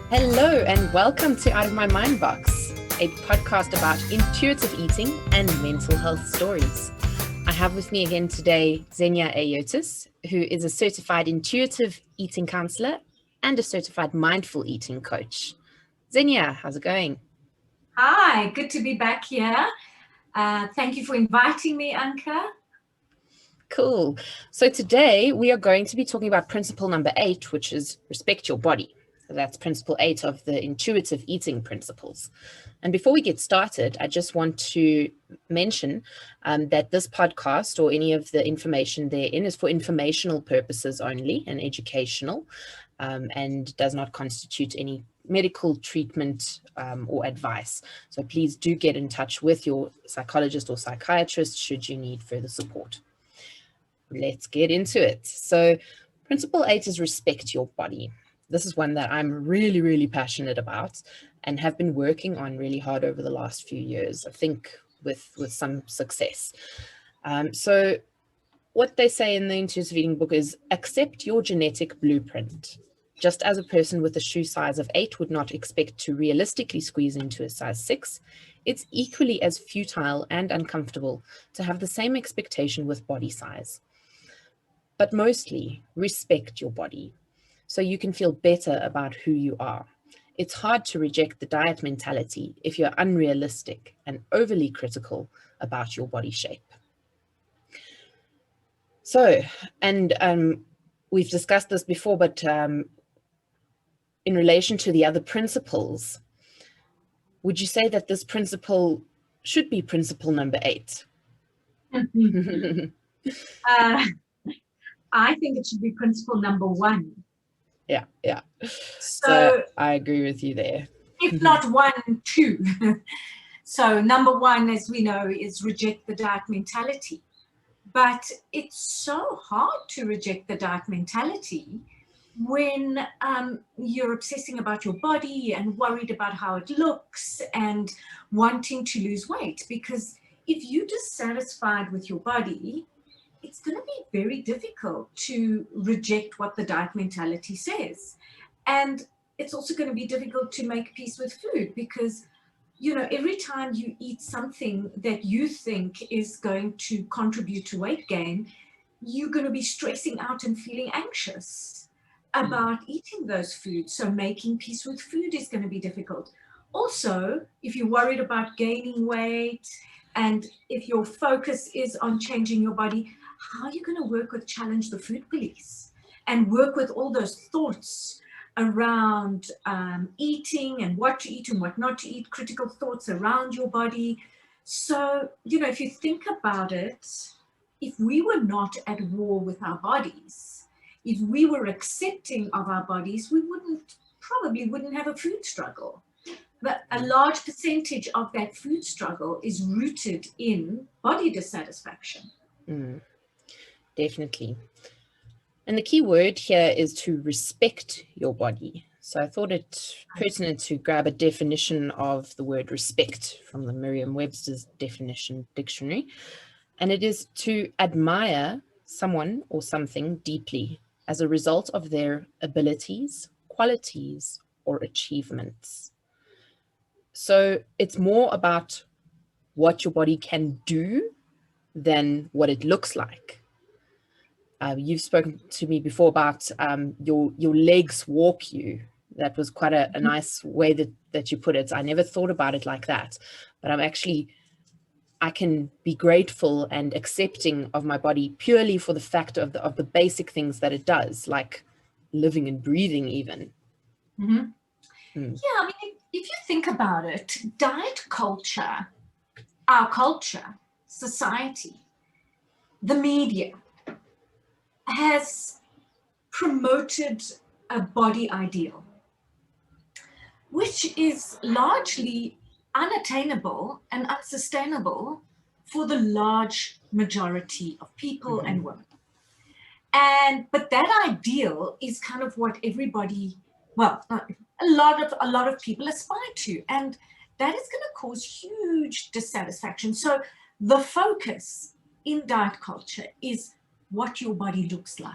Hello, and welcome to Out of My Mind Box, a podcast about intuitive eating and mental health stories. I have with me again today Xenia, who is a certified intuitive eating counselor and a certified mindful eating coach. Xenia, how's it going? Hi, good to be back here. Thank you for inviting me, Anka. Cool. So today we are going to be talking about principle number 8, which is respect your body. So that's principle 8 of the intuitive eating principles. And before we get started, I just want to mention that this podcast or any of the information therein is for informational purposes only and educational, and does not constitute any medical treatment or advice. So please do get in touch with your psychologist or psychiatrist should you need further support. Let's get into it. So principle 8 is respect your body. This is one that I'm really, really passionate about and have been working on really hard over the last few years, I think with some success. So what they say in the intuitive eating book is accept your genetic blueprint. Just as a person with a shoe size of 8 would not expect to realistically squeeze into a size 6, it's equally as futile and uncomfortable to have the same expectation with body size. But mostly, respect your body so you can feel better about who you are. It's hard to reject the diet mentality if you're unrealistic and overly critical about your body shape. So, and we've discussed this before, but in relation to the other principles, would you say that this principle should be principle number 8? I think it should be principle number 1. Yeah. So I agree with you there. If not 1, 2. So number 1, as we know, is reject the diet mentality. But it's so hard to reject the diet mentality when you're obsessing about your body and worried about how it looks and wanting to lose weight. Because if you're dissatisfied with your body, it's going to be very difficult to reject what the diet mentality says. And it's also going to be difficult to make peace with food because, every time you eat something that you think is going to contribute to weight gain, you're going to be stressing out and feeling anxious about eating those foods. So making peace with food is going to be difficult. Also, if you're worried about gaining weight and if your focus is on changing your body, how are you going to work with challenge the food police and work with all those thoughts around eating and what to eat and what not to eat, critical thoughts around your body? So, if you think about it, if we were not at war with our bodies, if we were accepting of our bodies, we probably wouldn't have a food struggle. But a large percentage of that food struggle is rooted in body dissatisfaction. Definitely. And the key word here is to respect your body. So I thought it pertinent to grab a definition of the word respect from the Merriam-Webster's definition dictionary. And it is to admire someone or something deeply as a result of their abilities, qualities, or achievements. So it's more about what your body can do than what it looks like. You've spoken to me before about your legs walk you. That was quite a nice way that you put it. I never thought about it like that, but I can be grateful and accepting of my body purely for the fact of the basic things that it does, like living and breathing even. Yeah, I mean, if you think about it, diet culture, our culture, society, the media has promoted a body ideal, which is largely unattainable and unsustainable for the large majority of people and women. But that ideal is kind of what everybody, a lot of people aspire to, and that is going to cause huge dissatisfaction. So the focus in diet culture is what your body looks like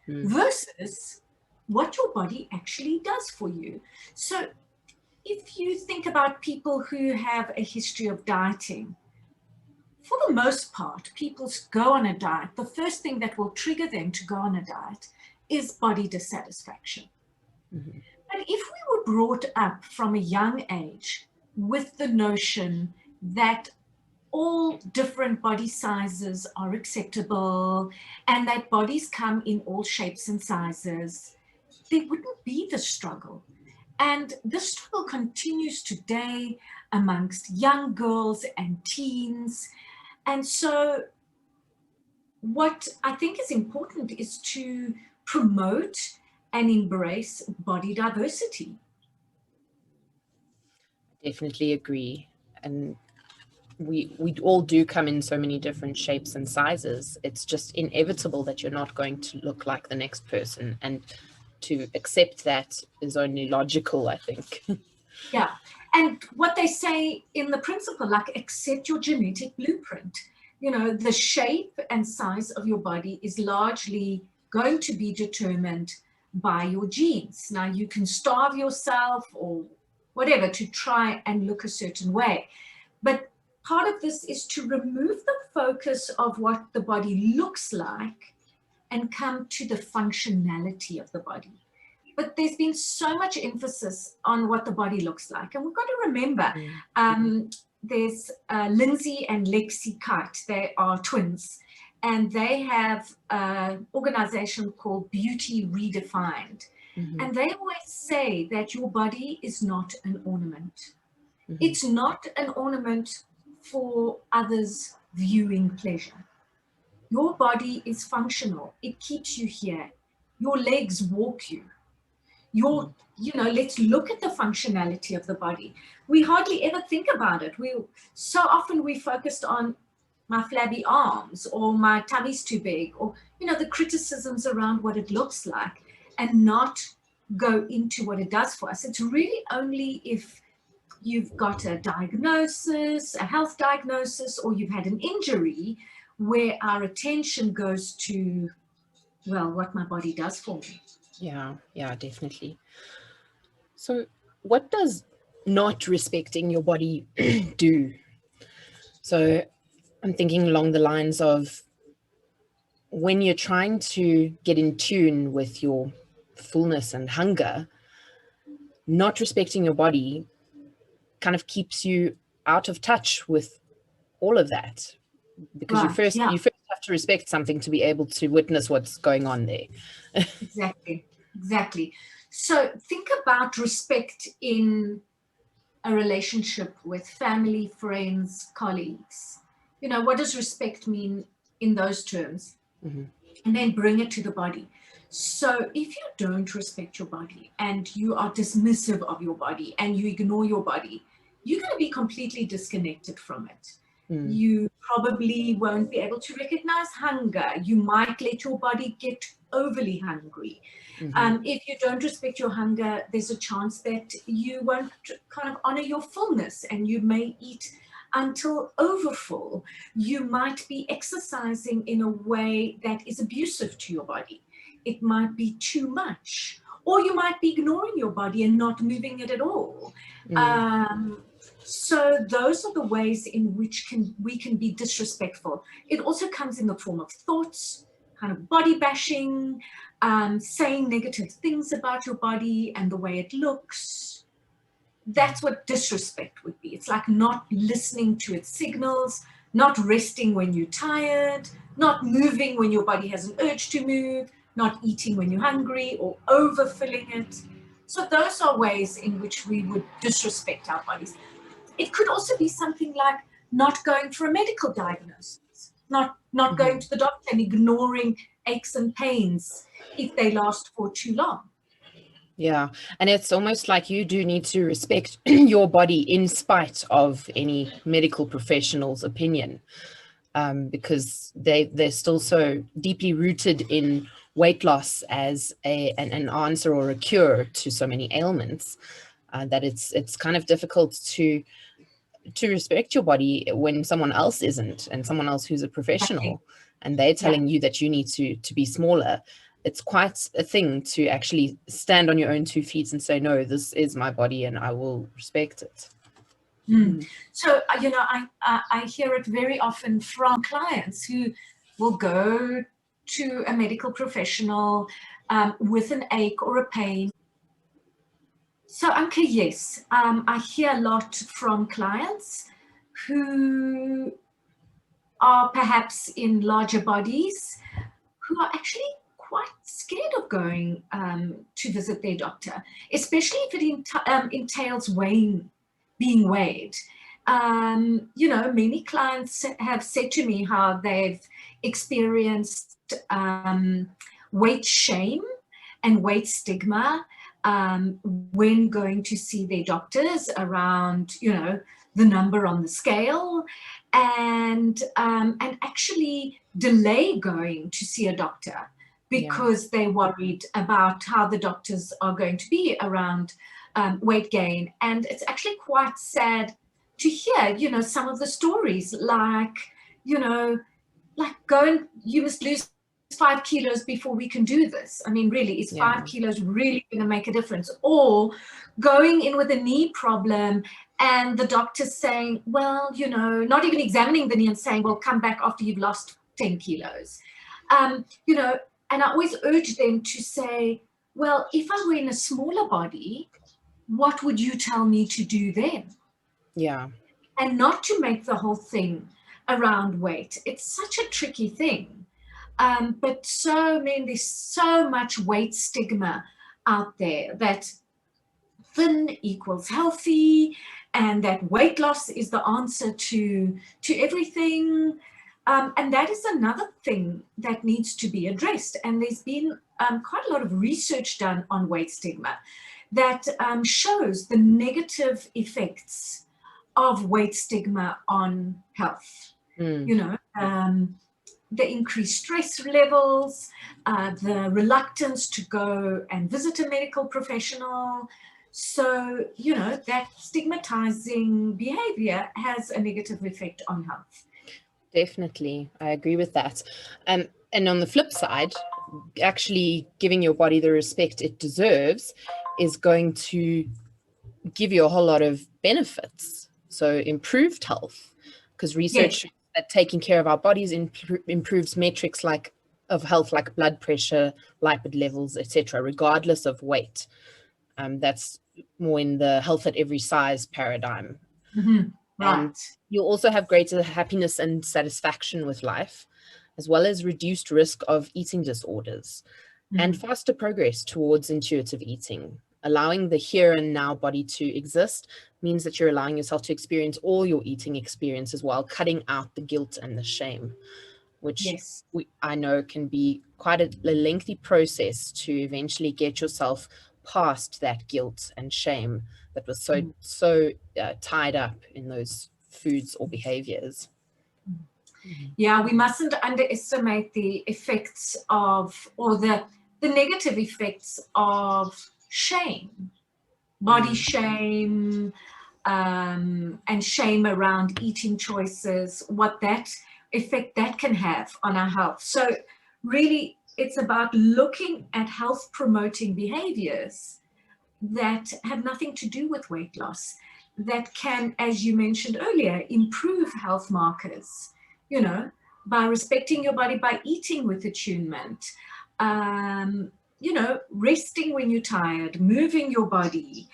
versus what your body actually does for you. So if you think about people who have a history of dieting, for the most part, people go on a diet. The first thing that will trigger them to go on a diet is body dissatisfaction. Mm-hmm. But if we were brought up from a young age with the notion that all different body sizes are acceptable and that bodies come in all shapes and sizes, there wouldn't be the struggle. And this struggle continues today amongst young girls and teens. And so what I think is important is to promote and embrace body diversity. Definitely agree. And we all do come in so many different shapes and sizes. It's just inevitable that you're not going to look like the next person. And to accept that is only logical, I think. Yeah. And what they say in the principle, like accept your genetic blueprint. You know, the shape and size of your body is largely going to be determined by your genes. Now, you can starve yourself or whatever to try and look a certain way. But part of this is to remove the focus of what the body looks like and come to the functionality of the body. But there's been so much emphasis on what the body looks like. And we've got to remember, there's Lindsay and Lexi Kite. They are twins. And they have an organization called Beauty Redefined. Mm-hmm. And they always say that your body is not an ornament. Mm-hmm. It's not an ornament for others' viewing pleasure. Your body is functional. It keeps you here. Your legs walk you. Let's look at the functionality of the body. We hardly ever think about it. So often we focused on my flabby arms or my tummy's too big or, the criticisms around what it looks like and not go into what it does for us. It's really only if you've got a diagnosis, a health diagnosis, or you've had an injury where our attention goes to, well, what my body does for me. Yeah, definitely. So what does not respecting your body do? So I'm thinking along the lines of when you're trying to get in tune with your fullness and hunger, not respecting your body kind of keeps you out of touch with all of that. Because Right, you first have to respect something to be able to witness what's going on there. Exactly. So think about respect in a relationship with family, friends, colleagues. What does respect mean in those terms? Mm-hmm. And then bring it to the body. So if you don't respect your body and you are dismissive of your body and you ignore your body, you're going to be completely disconnected from it. You probably won't be able to recognize hunger. You might let your body get overly hungry. Mm-hmm. If you don't respect your hunger, there's a chance that you won't kind of honor your fullness and you may eat until overfull. You might be exercising in a way that is abusive to your body. It might be too much. Or you might be ignoring your body and not moving it at all. So those are the ways in which we can be disrespectful. It also comes in the form of thoughts, kind of body bashing, saying negative things about your body and the way it looks. That's what disrespect would be. It's like not listening to its signals, not resting when you're tired, not moving when your body has an urge to move, not eating when you're hungry or overfilling it. So those are ways in which we would disrespect our bodies. It could also be something like not going for a medical diagnosis, not going to the doctor and ignoring aches and pains if they last for too long. Yeah, and it's almost like you do need to respect your body in spite of any medical professional's opinion, because they're still so deeply rooted in weight loss as an answer or a cure to so many ailments, that it's kind of difficult to respect your body when someone else isn't, and someone else who's a professional, and they're telling you that you need to be smaller. it's quite a thing to actually stand on your own 2 feet and say, no, this is my body and I will respect it. So, I hear it very often from clients who will go to a medical professional with an ache or a pain. So, Anke, yes, I hear a lot from clients who are perhaps in larger bodies, who are actually quite scared of going to visit their doctor, especially if it entails being weighed. Many clients have said to me how they've experienced weight shame and weight stigma when going to see their doctors around, the number on the scale, and actually delay going to see a doctor because they're worried about how the doctors are going to be around weight gain. And it's actually quite sad to hear, some of the stories like, you must lose 5 kilos before we can do this. I mean, really, is 5 kilos really going to make a difference? Or going in with a knee problem and the doctor's saying, well, not even examining the knee and saying, well, come back after you've lost 10 kilos. And I always urge them to say, well, if I were in a smaller body, what would you tell me to do then? Yeah. And not to make the whole thing around weight. It's such a tricky thing. But there's so much weight stigma out there that thin equals healthy, and that weight loss is the answer to everything. And that is another thing that needs to be addressed. And there's been quite a lot of research done on weight stigma that shows the negative effects of weight stigma on health. The increased stress levels, the reluctance to go and visit a medical professional. So, that stigmatizing behavior has a negative effect on health. Definitely. I agree with that. And on the flip side, actually giving your body the respect it deserves is going to give you a whole lot of benefits. So improved health, because research that taking care of our bodies improves metrics of health, like blood pressure, lipid levels, etc., regardless of weight. That's more in the health at every size paradigm. Right. And you'll also have greater happiness and satisfaction with life, as well as reduced risk of eating disorders and faster progress towards intuitive eating. Allowing the here and now body to exist means that you're allowing yourself to experience all your eating experiences while cutting out the guilt and the shame, which I know can be quite a lengthy process to eventually get yourself past that guilt and shame that was so tied up in those foods or behaviors. Yeah, we mustn't underestimate the effects of, or the negative effects of shame, body shame, and shame around eating choices, what that effect that can have on our health. So really, it's about looking at health promoting behaviors that have nothing to do with weight loss, that can, as you mentioned earlier, improve health markers, by respecting your body, by eating with attunement, resting when you're tired, moving your body,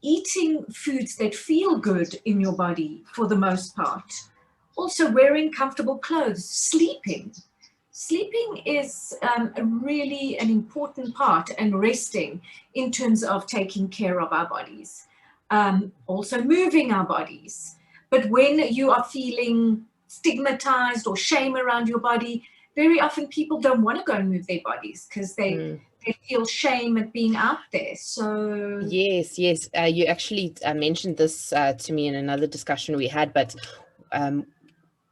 eating foods that feel good in your body for the most part. Also wearing comfortable clothes, sleeping. Sleeping is really an important part, and resting in terms of taking care of our bodies. Also moving our bodies. But when you are feeling stigmatized or shame around your body, very often people don't want to go and move their bodies because they feel shame at being out there. So yes, you actually mentioned this to me in another discussion we had, but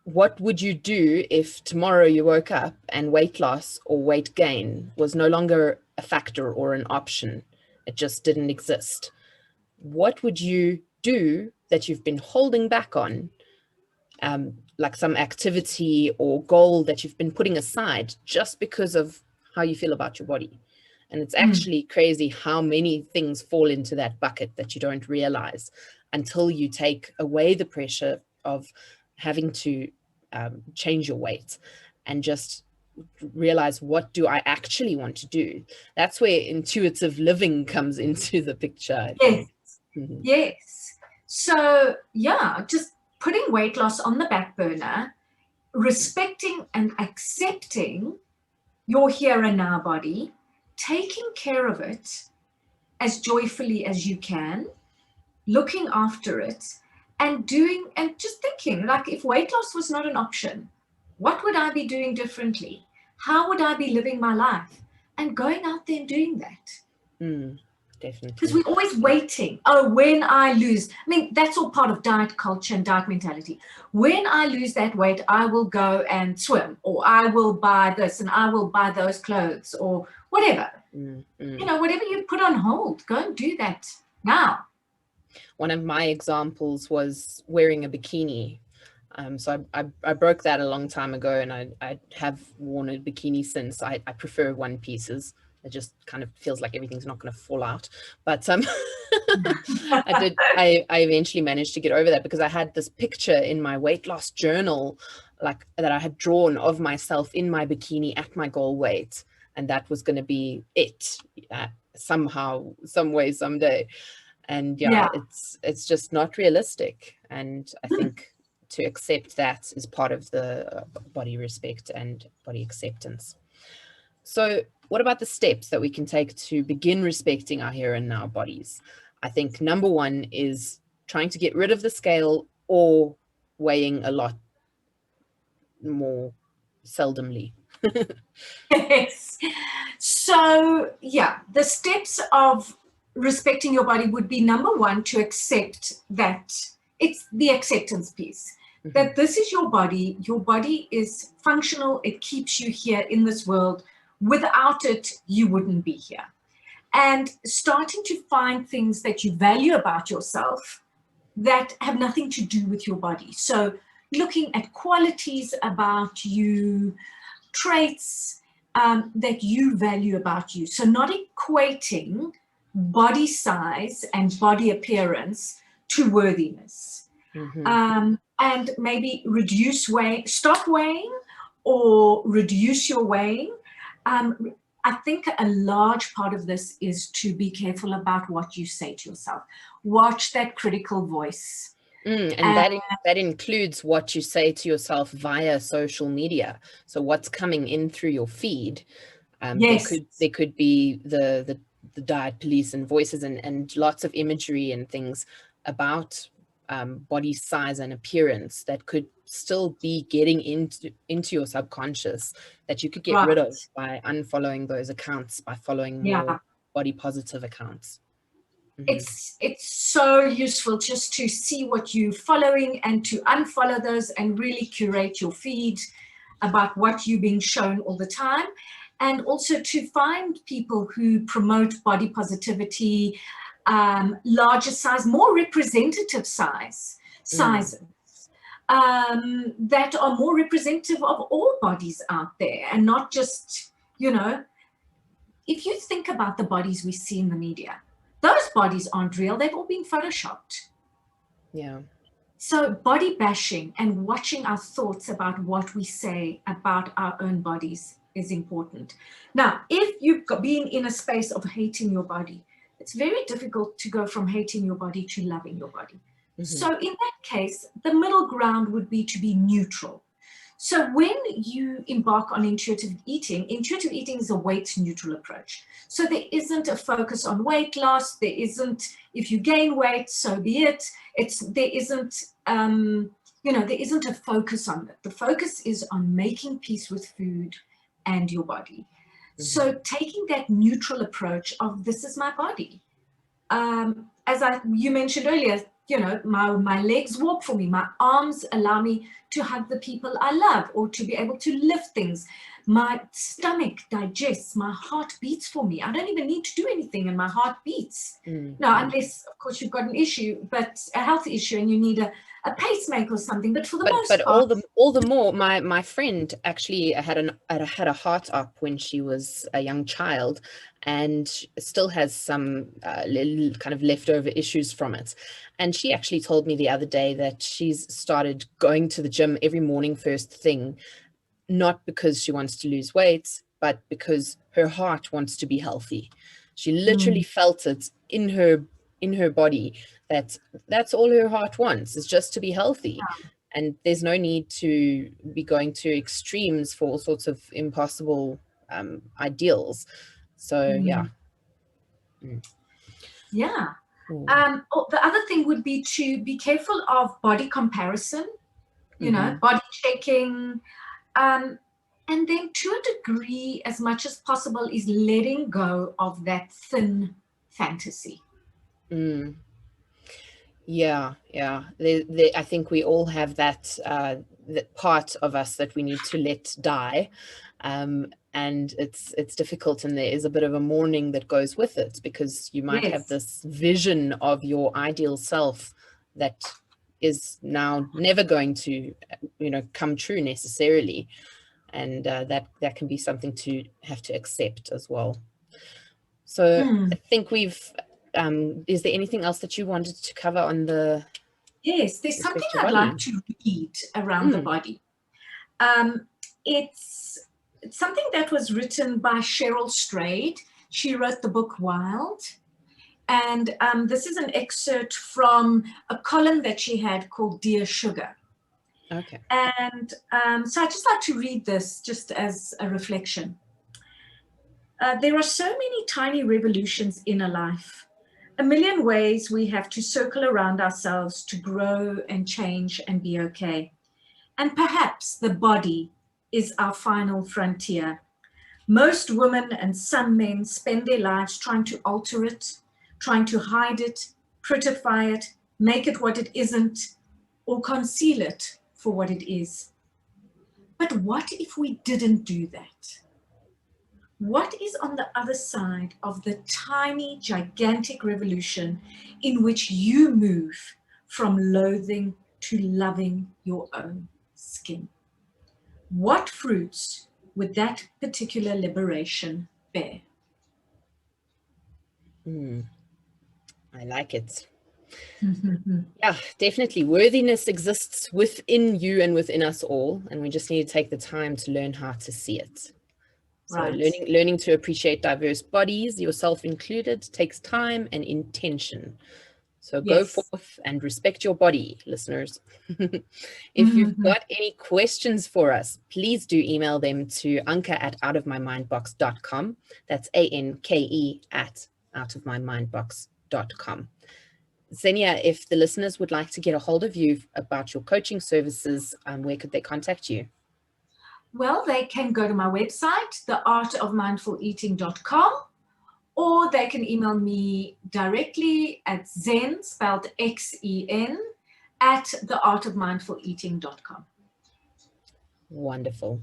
what would you do if tomorrow you woke up and weight loss or weight gain was no longer a factor or an option? It just didn't exist. What would you do that you've been holding back on, like some activity or goal that you've been putting aside just because of how you feel about your body. And it's actually crazy how many things fall into that bucket that you don't realize until you take away the pressure of having to change your weight and just realize, what do I actually want to do? That's where intuitive living comes into the picture, I think. Yes. Yes. So yeah, just putting weight loss on the back burner, respecting and accepting your here and now body, taking care of it as joyfully as you can, looking after it, and just thinking, like, if weight loss was not an option, what would I be doing differently? How would I be living my life? And going out there and doing that. Definitely. Because we're always waiting. Oh, when I lose, I mean, that's all part of diet culture and diet mentality. When I lose that weight, I will go and swim, or I will buy this and I will buy those clothes, or whatever. You know, whatever you put on hold, go and do that now. One of my examples was wearing a bikini. So I broke that a long time ago, and I have worn a bikini since. I prefer one pieces. It just kind of feels like everything's not going to fall out. But I eventually managed to get over that, because I had this picture in my weight loss journal, like, that I had drawn of myself in my bikini at my goal weight. And that was going to be it, somehow, some way, someday. And yeah, it's just not realistic. And I think to accept that is part of the body respect and body acceptance. So what about the steps that we can take to begin respecting our here and now bodies? I think number one is trying to get rid of the scale, or weighing a lot more seldomly. Yes. So yeah, the steps of respecting your body would be, number one, to accept that it's the acceptance piece. That this is your body is functional, it keeps you here in this world. Without it, you wouldn't be here. And starting to find things that you value about yourself that have nothing to do with your body. So looking at qualities about you, traits that you value about you. So not equating body size and body appearance to worthiness. And maybe reduce weight, stop weighing, or reduce your weighing. I think a large part of this is to be careful about what you say to yourself. Watch that critical voice. And that includes what you say to yourself via social media. So what's coming in through your feed. Yes. There could be the diet police and voices and lots of imagery and things about body size and appearance that could still be getting into your subconscious, that you could get rid of by unfollowing those accounts, by following more body positive accounts. It's so useful just to see what you're following and to unfollow those and really curate your feed about what you're being shown all the time. And also to find people who promote body positivity, larger size, more representative sizes, that are more representative of all bodies out there, and not just, you know, if you think about the bodies we see in the media, those bodies aren't real. They've all been photoshopped. Yeah. So body bashing and watching our thoughts about what we say about our own bodies is important. Now, if you've been in a space of hating your body, it's very difficult to go from hating your body to loving your body. So in that case, the middle ground would be to be neutral. So when you embark on intuitive eating is a weight neutral approach. So there isn't a focus on weight loss. There isn't, if you gain weight, so be it. There isn't a focus on it. The focus is on making peace with food and your body. So taking that neutral approach of, this is my body. As you mentioned earlier, you know, my legs walk for me, my arms allow me to hug the people I love, or to be able to lift things. My stomach digests, my heart beats for me. I don't even need to do anything and my heart beats. Now, unless, of course, you've got an issue, but a health issue, and you need a pacemaker or something. But for the But most all part, the more, my friend actually had a heart op when she was a young child, and still has some little kind of leftover issues from it. And she actually told me the other day that she's started going to the gym every morning first thing, not because she wants to lose weight, but because her heart wants to be healthy. She literally felt it in her body, that that's all her heart wants, is just to be healthy. And there's no need to be going to extremes for all sorts of impossible ideals. So yeah. Yeah. The other thing would be to be careful of body comparison, body checking. And then to a degree, as much as possible, is letting go of that thin fantasy. Yeah. I think we all have that part of us that we need to let die. And it's difficult, and there is a bit of a mourning that goes with it, because you might have this vision of your ideal self that is now never going to come true necessarily, and that can be something to have to accept as well. So I think is there anything else that you wanted to cover on the Yes, there's something I'd body? like to read around the body. It's something that was written by Cheryl Strayed. She wrote the book Wild. And this is an excerpt from a column that she had called Dear Sugar. Okay. And so I'd just like to read this just as a reflection. There are so many tiny revolutions in a life, a million ways we have to circle around ourselves to grow and change and be okay. And perhaps the body is our final frontier. Most women and some men spend their lives trying to alter it, trying to hide it, prettify it, make it what it isn't, or conceal it for what it is. But what if we didn't do that? What is on the other side of the tiny, gigantic revolution in which you move from loathing to loving your own skin? What fruits would that particular liberation bear? I like it. Yeah, definitely. Worthiness exists within you and within us all, and we just need to take the time to learn how to see it. So learning to appreciate diverse bodies, yourself included, takes time and intention. So go forth and respect your body, listeners. If you've got any questions for us, please do email them to anke@outofmymindbox.com. That's ANKE @outofmymindbox.com. Xenia, if the listeners would like to get a hold of you about your coaching services, where could they contact you? Well, they can go to my website, theartofmindfuleating.com, or they can email me directly at Xen, spelled Xen, at theartofmindfuleating.com. Wonderful.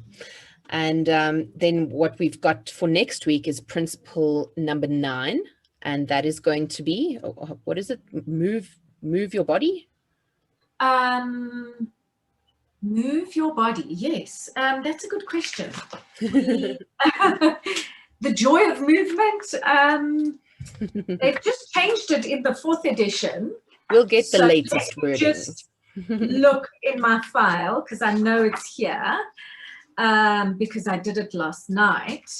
And then what we've got for next week is principle number 9, and that is going to be, what is it? Move your body? Move your body, yes. That's a good question. The joy of movement. They've just changed it in the 4th edition. We'll get the latest wording. Just look in my file, because I know it's here, because I did it last night.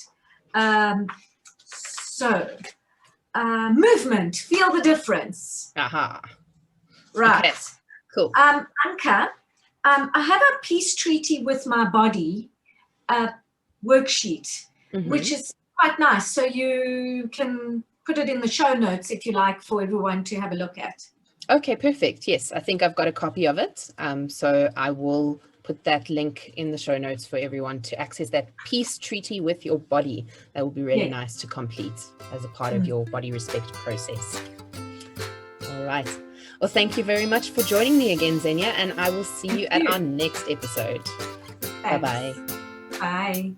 Movement, feel the difference. Aha. Right. Okay. Cool. Anke, I have a peace treaty with my body worksheet, which is quite nice. So you can put it in the show notes if you like, for everyone to have a look at. Okay, perfect. Yes, I think I've got a copy of it. So I will put that link in the show notes for everyone to access that peace treaty with your body. That will be really nice to complete as a part of your body respect process. All right. Well, thank you very much for joining me again, Xenia, and I will see you at our next episode. Bye-bye. Bye.